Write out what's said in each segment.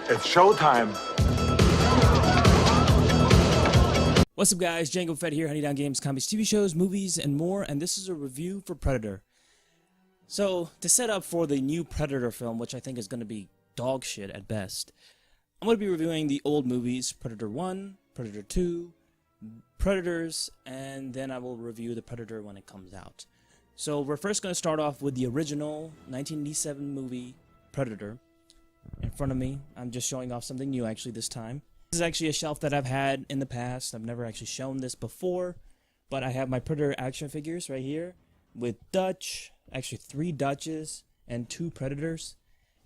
It's showtime. What's up, guys? Django, Fett here, Honey Down Games, comics, TV shows, movies, and more, and this is a review for Predator. So, to set up for the new Predator film, which I think is going to be dog shit at best, I'm going to be reviewing the old movies, Predator 1, Predator 2, Predators, and then I will review the Predator when it comes out. So, we're first going to start off with the original 1987 movie, Predator. In front of me, I'm just showing off something new actually this time. This is actually a shelf that I've had in the past. I've never actually shown this before, but I have my Predator action figures right here with Dutch, actually 3 Dutches and 2 Predators,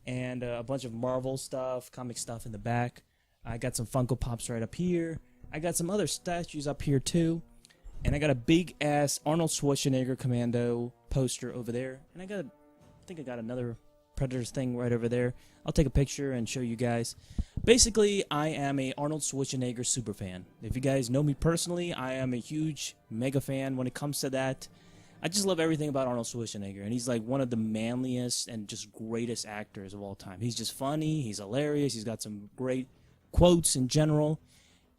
and a bunch of Marvel stuff, comic stuff in the back. I got some Funko Pops right up here. I got some other statues up here too, and I got a big ass Arnold Schwarzenegger Commando poster over there, and I think I got another Predators thing right over there. I'll take a picture and show you guys. Basically, I am a Arnold Schwarzenegger superfan. If you guys know me personally, I am a huge mega fan when it comes to that. I just love everything about Arnold Schwarzenegger, and he's like one of the manliest and just greatest actors of all time. He's just funny, he's hilarious, he's got some great quotes in general,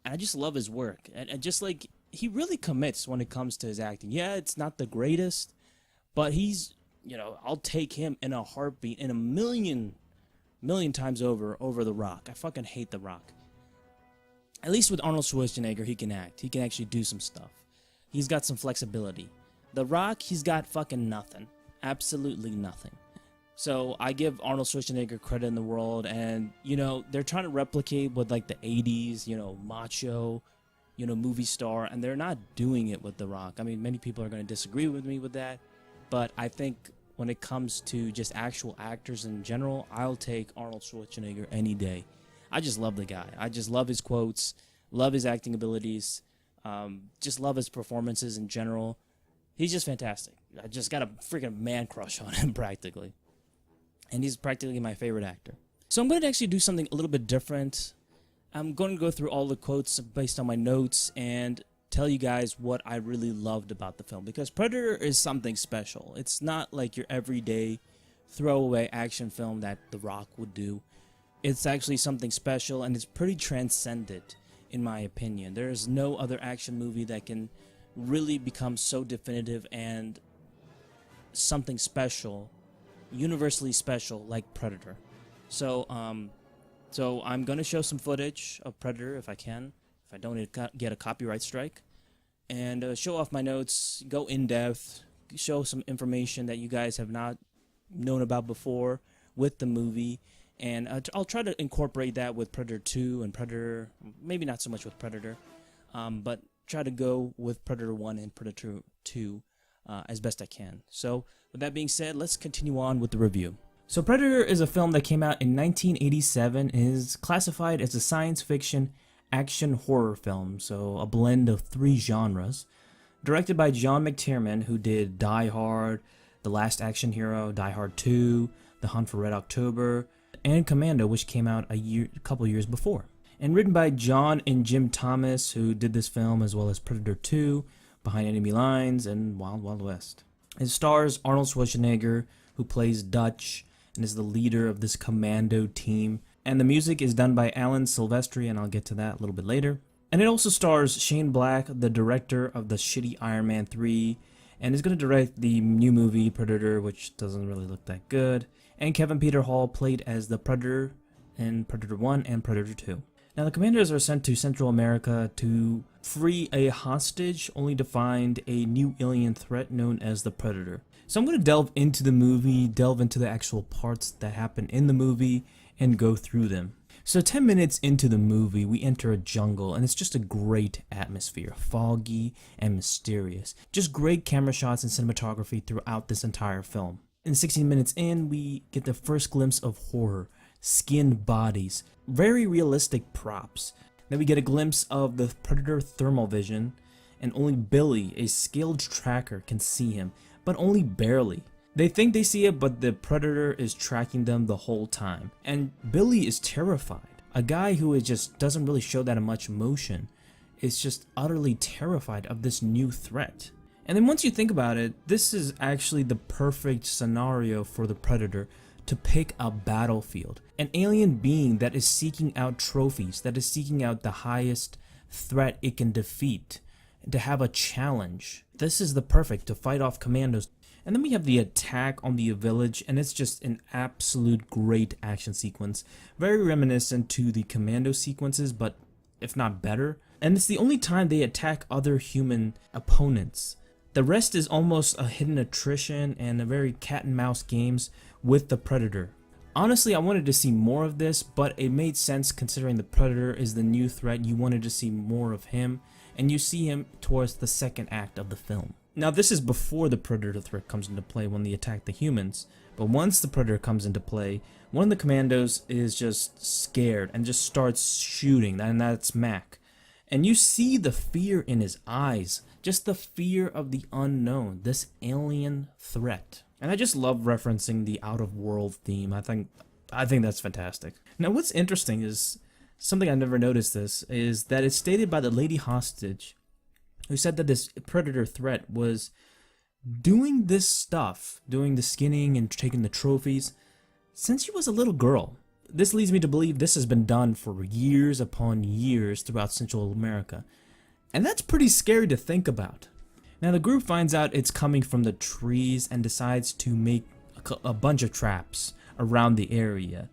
and I just love his work. And just like, he really commits when it comes to his acting. Yeah, it's not the greatest, but he's, you know, I'll take him in a heartbeat, in a million times over The Rock. I fucking hate The Rock. At least with Arnold Schwarzenegger, he can act. He can actually do some stuff. He's got some flexibility. The Rock, he's got fucking nothing. Absolutely nothing. So I give Arnold Schwarzenegger credit in the world, and, you know, they're trying to replicate what, like, the 80s, you know, macho, you know, movie star, and they're not doing it with The Rock. I mean, many people are going to disagree with me with that, but I think when it comes to just actual actors in general, I'll take Arnold Schwarzenegger any day. I just love the guy. I just love his quotes, love his acting abilities, just love his performances in general. He's just fantastic. I just got a freaking man crush on him practically. And he's practically my favorite actor. So I'm going to actually do something a little bit different. I'm going to go through all the quotes based on my notes and tell you guys what I really loved about the film, because Predator is something special. It's not like your everyday throwaway action film that The Rock would do. It's actually something special, and it's pretty transcendent in my opinion. There is no other action movie that can really become so definitive and something special, universally special, like Predator. So I'm going to show some footage of Predator if I can. If I don't get a copyright strike, and show off my notes, go in depth, show some information that you guys have not known about before with the movie, and I'll try to incorporate that with Predator 2 and Predator, maybe not so much with Predator, but try to go with Predator 1 and Predator 2 as best I can. So with that being said, let's continue on with the review. So Predator is a film that came out in 1987 and is classified as a science fiction action horror film, so a blend of 3 genres. Directed by John McTiernan, who did Die Hard, The Last Action Hero, Die Hard 2, The Hunt for Red October, and Commando, which came out a couple years before. And written by John and Jim Thomas, who did this film as well as Predator 2, Behind Enemy Lines, and Wild Wild West. It stars Arnold Schwarzenegger, who plays Dutch and is the leader of this commando team. And the music is done by Alan Silvestri, and I'll get to that a little bit later. And it also stars Shane Black, the director of the shitty Iron Man 3, and is going to direct the new movie Predator, which doesn't really look that good. And Kevin Peter Hall played as the Predator in Predator 1 and Predator 2. Now, the Commanders are sent to Central America to free a hostage, only to find a new alien threat known as the Predator. So I'm going to delve into the movie, delve into the actual parts that happen in the movie, and go through them. So 10 minutes into the movie, we enter a jungle, and it's just a great atmosphere, foggy and mysterious. Just great camera shots and cinematography throughout this entire film. And 16 minutes in, we get the first glimpse of horror, skinned bodies, very realistic props. Then we get a glimpse of the Predator thermal vision, and only Billy, a skilled tracker, can see him, but only barely. They think they see it, but the Predator is tracking them the whole time. And Billy is terrified. A guy who just doesn't really show that much emotion is just utterly terrified of this new threat. And then once you think about it, this is actually the perfect scenario for the Predator to pick a battlefield. An alien being that is seeking out trophies, that is seeking out the highest threat it can defeat, to have a challenge. This is the perfect to fight off commandos. And then we have the attack on the village, and it's just an absolute great action sequence. Very reminiscent to the commando sequences, but if not better. And it's the only time they attack other human opponents. The rest is almost a hidden attrition and a very cat and mouse games with the Predator. Honestly, I wanted to see more of this, but it made sense considering the Predator is the new threat. You wanted to see more of him, and you see him towards the second act of the film. Now, this is before the Predator threat comes into play when they attack the humans, but once the Predator comes into play, one of the commandos is just scared and just starts shooting, and that's Mac. And you see the fear in his eyes, just the fear of the unknown, this alien threat. And I just love referencing the out-of-world theme. I think that's fantastic. Now, what's interesting is, something I never noticed this, is that it's stated by the lady hostage who said that this Predator threat was doing this stuff, doing the skinning and taking the trophies, since she was a little girl. This leads me to believe this has been done for years upon years throughout Central America. And that's pretty scary to think about. Now the group finds out it's coming from the trees and decides to make a bunch of traps around the area,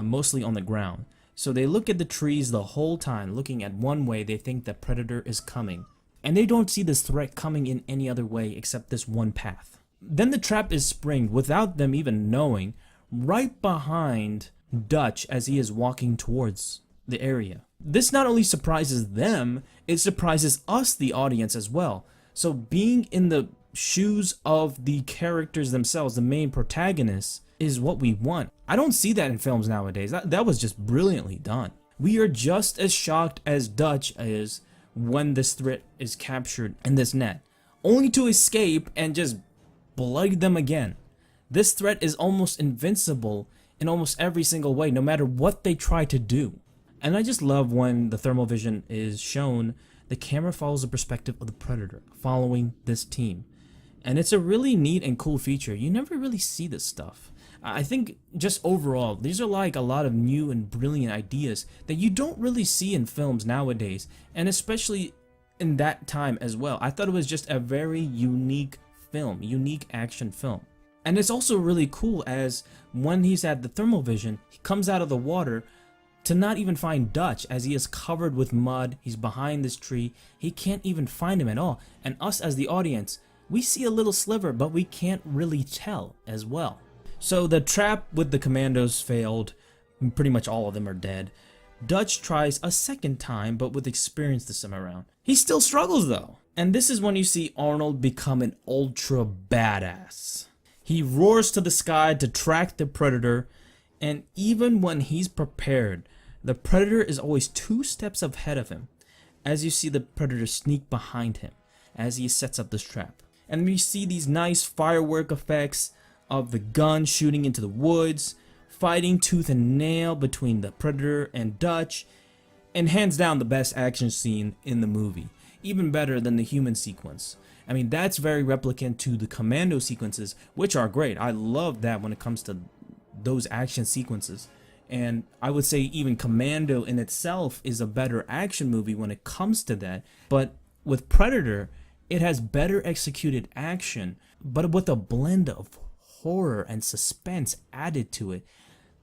mostly on the ground. So they look at the trees the whole time, looking at one way they think the Predator is coming. And they don't see this threat coming in any other way except this one path. Then the trap is springed without them even knowing, right behind Dutch as he is walking towards the area. This not only surprises them, it surprises us, the audience, as well. So being in the shoes of the characters themselves, the main protagonists, is what we want. I don't see that in films nowadays. That was just brilliantly done. We are just as shocked as Dutch is when this threat is captured in this net, only to escape and just blood them again. This threat is almost invincible in almost every single way, no matter what they try to do. And I just love when the thermal vision is shown, the camera follows the perspective of the Predator, following this team. And it's a really neat and cool feature. You never really see this stuff. I think just overall, these are like a lot of new and brilliant ideas that you don't really see in films nowadays, and especially in that time as well. I thought it was just a very unique film, unique action film. And it's also really cool as when he's at the thermal vision, he comes out of the water to not even find Dutch as he is covered with mud. He's behind this tree. He can't even find him at all. And us as the audience, we see a little sliver, but we can't really tell as well. So the trap with the commandos failed. Pretty much all of them are dead. Dutch tries a second time, but with experience this time around. He still struggles though. And this is when you see Arnold become an ultra badass. He roars to the sky to track the Predator, and even when he's prepared, the Predator is always 2 steps ahead of him, as you see the Predator sneak behind him as he sets up this trap. And we see these nice firework effects of the gun shooting into the woods, fighting tooth and nail between the Predator and Dutch, and hands down the best action scene in the movie, even better than the human sequence. I mean, that's very replicant to the commando sequences, which are great. I love that when it comes to those action sequences. And I would say even Commando in itself is a better action movie when it comes to that. But with Predator, it has better executed action, but with a blend of horror and suspense added to it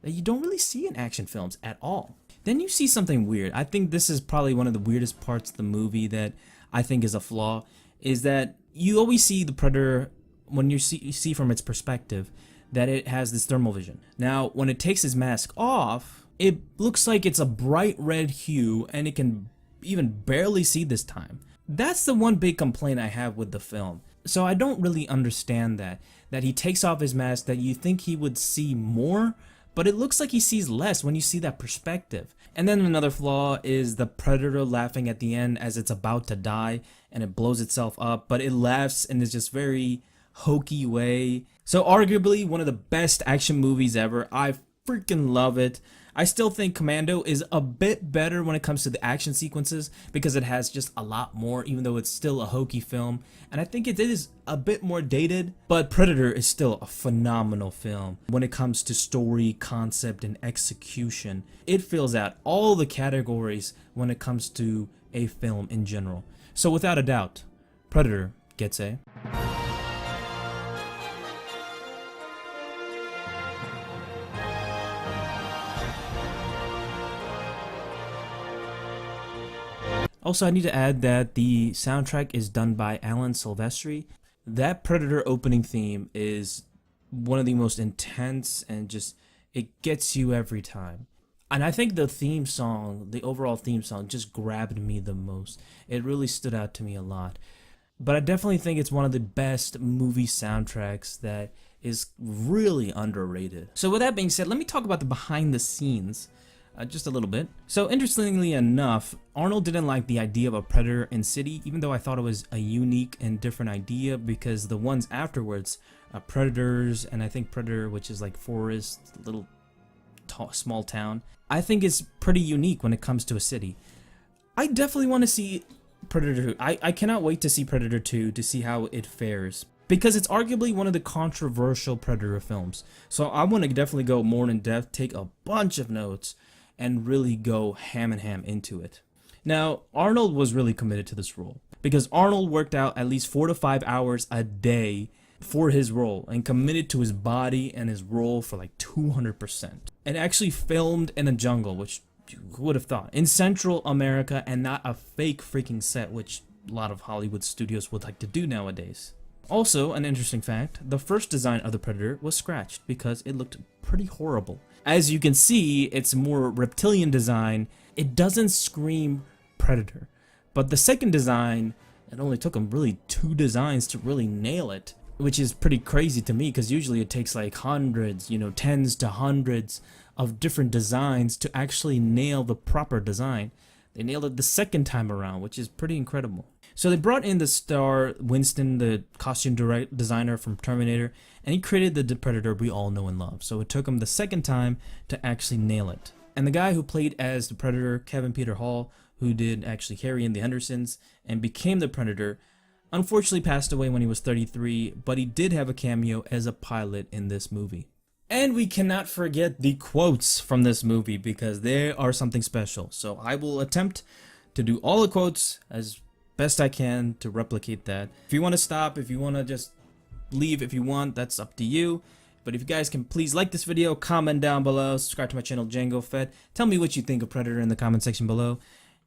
that you don't really see in action films at all. Then you see something weird. I think this is probably one of the weirdest parts of the movie that I think is a flaw, is that you always see the Predator, when you see from its perspective, that it has this thermal vision. Now, when it takes his mask off, it looks like it's a bright red hue, and it can even barely see this time. That's the one big complaint I have with the film. So I don't really understand that he takes off his mask, that you think he would see more, but it looks like he sees less when you see that perspective. And then another flaw is the Predator laughing at the end as it's about to die and it blows itself up, but it laughs in this just very hokey way. So arguably one of the best action movies ever. I freaking love it. I still think Commando is a bit better when it comes to the action sequences because it has just a lot more, even though it's still a hokey film. And I think it is a bit more dated, but Predator is still a phenomenal film. When it comes to story, concept, and execution, it fills out all the categories when it comes to a film in general. So without a doubt, Predator gets a... Also, I need to add that the soundtrack is done by Alan Silvestri. That Predator opening theme is one of the most intense and just, it gets you every time. And I think the theme song, the overall theme song, just grabbed me the most. It really stood out to me a lot. But I definitely think it's one of the best movie soundtracks that is really underrated. So with that being said, let me talk about the behind the scenes. Just a little bit. So interestingly enough, Arnold didn't like the idea of a Predator in City, even though I thought it was a unique and different idea, because the ones afterwards, Predators, and I think Predator, which is like Forest, little small town, I think is pretty unique when it comes to a city. I definitely want to see Predator 2. I cannot wait to see Predator 2 to see how it fares, because it's arguably one of the controversial Predator films. So I want to definitely go more in depth, take a bunch of notes, and really go ham and ham into it. Now, Arnold was really committed to this role because Arnold worked out at least 4 to 5 hours a day for his role and committed to his body and his role for like 200%. And actually filmed in a jungle, which you would have thought, in Central America, and not a fake freaking set, which a lot of Hollywood studios would like to do nowadays. Also, an interesting fact, the first design of the Predator was scratched because it looked pretty horrible. As you can see, it's more reptilian design. It doesn't scream Predator. But the second design, it only took them really 2 designs to really nail it, which is pretty crazy to me because usually it takes like hundreds, tens to hundreds of different designs to actually nail the proper design. They nailed it the second time around, which is pretty incredible. So they brought in the star Winston, the costume designer from Terminator, and he created the Predator we all know and love. So it took him the second time to actually nail it. And the guy who played as the Predator, Kevin Peter Hall, who did actually Harry and the Hendersons and became the Predator, unfortunately passed away when he was 33, but he did have a cameo as a pilot in this movie. And we cannot forget the quotes from this movie because they are something special. So I will attempt to do all the quotes as best I can to replicate that. If you want to stop, if you want to just leave if you want, that's up to you. But if you guys can please like this video, comment down below, subscribe to my channel Django Fett, tell me what you think of Predator in the comment section below,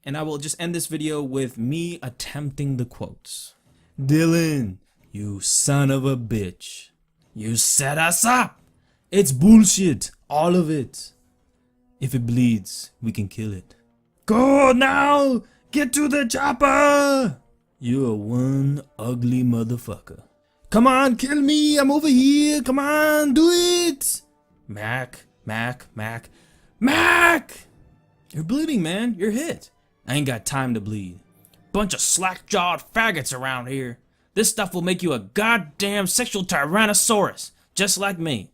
and I will just end this video with me attempting the quotes. Dylan, you son of a bitch. You set us up. It's bullshit, all of it. If it bleeds, we can kill it. Go now! Get to the chopper! You're one ugly motherfucker. Come on, kill me! I'm over here! Come on, do it! Mac! You're bleeding, man. You're hit. I ain't got time to bleed. Bunch of slack-jawed faggots around here. This stuff will make you a goddamn sexual tyrannosaurus, just like me.